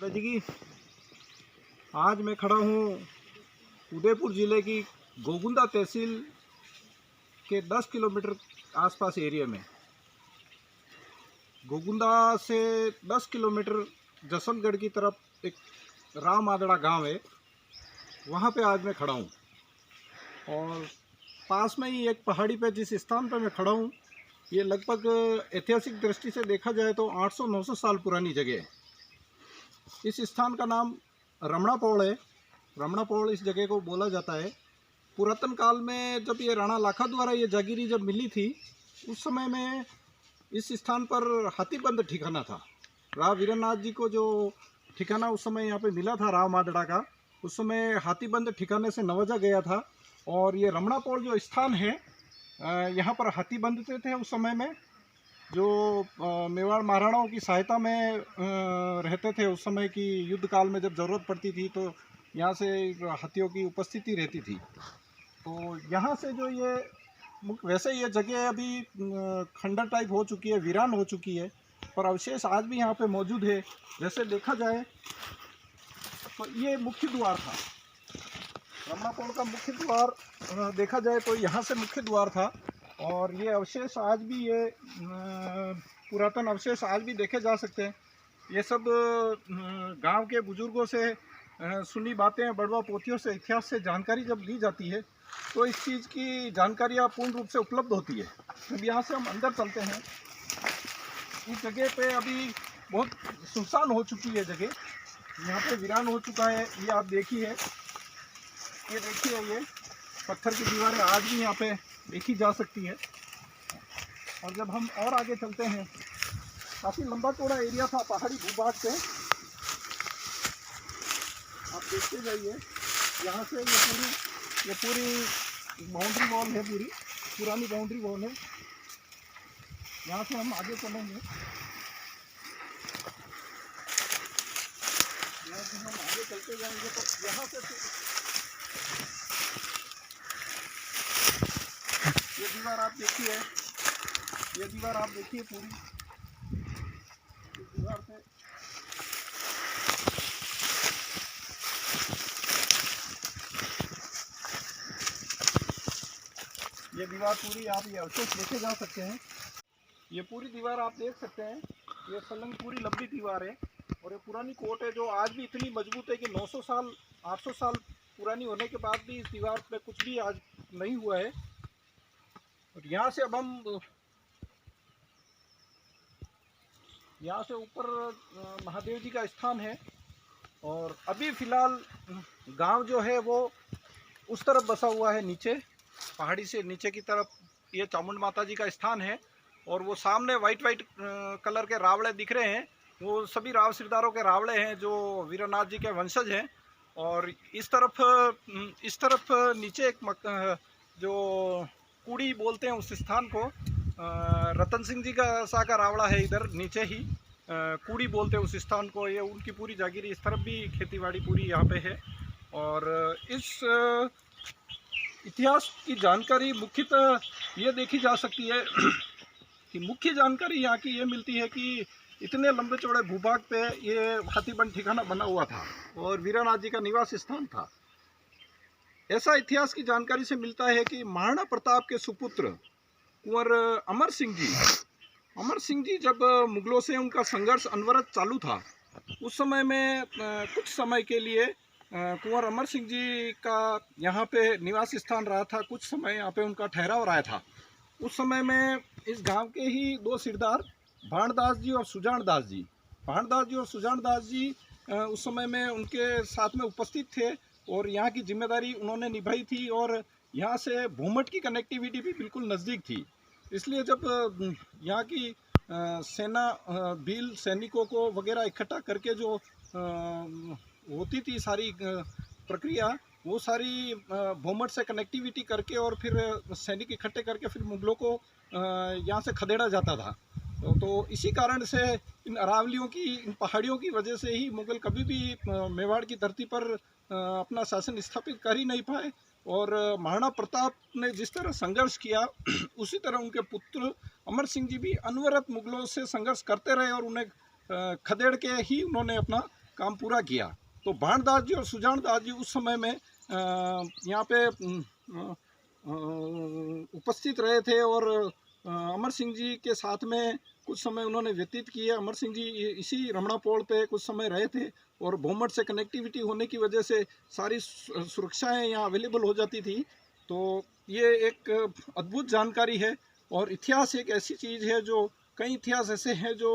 दादाजी की आज मैं खड़ा हूँ उदयपुर ज़िले की गोगुंदा तहसील के 10 किलोमीटर आसपास एरिया में। गोगुंदा से 10 किलोमीटर जसवंतगढ़ की तरफ एक राम आदड़ा गांव है, वहाँ पे आज मैं खड़ा हूँ। और पास में ही एक पहाड़ी पे जिस स्थान पर मैं खड़ा हूँ, ये लगभग ऐतिहासिक दृष्टि से देखा जाए तो 800-900 साल पुरानी जगह है। इस स्थान का नाम रमणापौड़ है। रमणापौड़ इस जगह को बोला जाता है। पुरातन काल में जब ये राणा लाखा द्वारा ये जागीरी जब मिली थी, उस समय में इस स्थान पर हाथीबंद ठिकाना था। राव वीरनाथ जी को जो ठिकाना उस समय यहाँ पे मिला था राव मादड़ा का, उस समय हाथीबंद ठिकाने से नवाजा गया था। और ये रमणापौड़ जो स्थान है, यहाँ पर हाथी बंधते थे उस समय में। जो मेवाड़ महाराणाओं की सहायता में रहते थे उस समय की युद्ध काल में जब ज़रूरत पड़ती थी तो यहाँ से हाथियों की उपस्थिति रहती थी। तो यहाँ से जो ये वैसे ये जगह अभी खंडर टाइप हो चुकी है, वीरान हो चुकी है, पर अवशेष आज भी यहाँ पे मौजूद है। जैसे देखा जाए तो ये मुख्य द्वार था। रमणापौड़ का मुख्य द्वार देखा जाए तो यहाँ से मुख्य द्वार था। और ये अवशेष आज भी, ये पुरातन अवशेष आज भी देखे जा सकते हैं। ये सब गांव के बुजुर्गों से सुनी बातें, बड़वा पोथियों से, इतिहास से जानकारी जब ली जाती है तो इस चीज़ की जानकारियाँ पूर्ण रूप से उपलब्ध होती है। अब यहाँ से हम अंदर चलते हैं। इस जगह पे अभी बहुत सुनसान हो चुकी है जगह, यहाँ पे वीरान हो चुका है। ये आप देखिए, ये देखिए, ये पत्थर की दीवारें आज भी यहाँ पे देखी जा सकती है। और जब हम और आगे चलते हैं, काफ़ी लंबा चौड़ा एरिया था पहाड़ी भूभाग से। आप देखते जाइए, यहाँ से ये पूरी बाउंड्री वॉल है, पूरी पुरानी बाउंड्री वॉल है। यहाँ से हम आगे चलेंगे, यहाँ से हम आगे चलते जाएंगे तो यहाँ से ये दीवार आप देखिए, ये दीवार आप देखिए पूरी। इस दीवार पे ये दीवार पूरी, आप ये अवशेष देखे जा सकते हैं। ये पूरी दीवार आप देख सकते हैं, ये सलंग पूरी लंबी दीवार है। और ये पुरानी कोट है जो आज भी इतनी मजबूत है कि 900 साल 800 साल पुरानी होने के बाद भी इस दीवार पे कुछ भी आज नहीं हुआ है। और यहाँ से अब हम यहाँ से ऊपर महादेव जी का स्थान है। और अभी फ़िलहाल गांव जो है वो उस तरफ बसा हुआ है, नीचे पहाड़ी से नीचे की तरफ ये चामुंड माता जी का स्थान है। और वो सामने वाइट कलर के रावड़े दिख रहे हैं, वो सभी राव सिरदारों के रावड़े हैं जो वीरनाथ जी के वंशज हैं। और इस तरफ नीचे एक जो कूड़ी बोलते हैं उस स्थान को, रतन सिंह जी का रावड़ा है इधर नीचे ही, कूड़ी बोलते हैं उस स्थान को। ये उनकी पूरी जागीरी, इस तरफ भी खेतीबाड़ी पूरी यहाँ पे है। और इस इतिहास की जानकारी मुख्यतः ये देखी जा सकती है कि मुख्य जानकारी यहाँ की ये मिलती है कि इतने लंबे चौड़े भूभाग पे ये हाथीबंद ठिकाना बना हुआ था और वीरनाथ जी का निवास स्थान था। ऐसा इतिहास की जानकारी से मिलता है कि महाराणा प्रताप के सुपुत्र कुंवर अमर सिंह जी जब मुगलों से उनका संघर्ष अनवरत चालू था, उस समय में कुछ समय के लिए कुंवर अमर सिंह जी का यहाँ पे निवास स्थान रहा था। कुछ समय यहाँ पे उनका ठहराव रहा था। उस समय में इस गांव के ही दो सिरदार भाणदास जी और सुजानदास जी, उस समय में उनके साथ में उपस्थित थे और यहाँ की जिम्मेदारी उन्होंने निभाई थी। और यहाँ से भूमठ की कनेक्टिविटी भी बिल्कुल नज़दीक थी। इसलिए जब यहाँ की सेना भील सैनिकों को वगैरह इकट्ठा करके जो होती थी सारी प्रक्रिया, वो सारी भूमठ से कनेक्टिविटी करके और फिर सैनिक इकट्ठे करके फिर मुगलों को यहाँ से खदेड़ा जाता था। तो इसी कारण से इन अरावलियों की, इन पहाड़ियों की वजह से ही मुगल कभी भी मेवाड़ की धरती पर अपना शासन स्थापित कर ही नहीं पाए। और महाराणा प्रताप ने जिस तरह संघर्ष किया उसी तरह उनके पुत्र अमर सिंह जी भी अनवरत मुगलों से संघर्ष करते रहे और उन्हें खदेड़ के ही उन्होंने अपना काम पूरा किया। तो भानदास जी और सुजान दास जी उस समय में यहाँ पे उपस्थित रहे थे और अमर सिंह जी के साथ में कुछ समय उन्होंने व्यतीत किया। अमर सिंह जी इसी रमणा पोल पे कुछ समय रहे थे और भोमट से कनेक्टिविटी होने की वजह से सारी सुरक्षाएं यहाँ अवेलेबल हो जाती थी। तो ये एक अद्भुत जानकारी है और इतिहास एक ऐसी चीज़ है जो कई इतिहास ऐसे हैं जो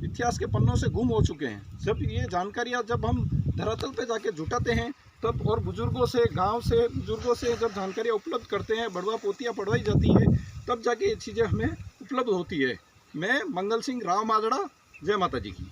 इतिहास के पन्नों से गुम हो चुके हैं। जब ये जानकारियाँ जब हम धरातल पे जाके जुटाते हैं तब और बुजुर्गों से गांव से बुजुर्गों से जब जानकारियाँ उपलब्ध करते हैं, बड़वा पोतियाँ पढ़वाई जाती है, तब जाके ये चीज़ें हमें उपलब्ध होती है। मैं मंगल सिंह राव माजड़ा, जय माता जी की।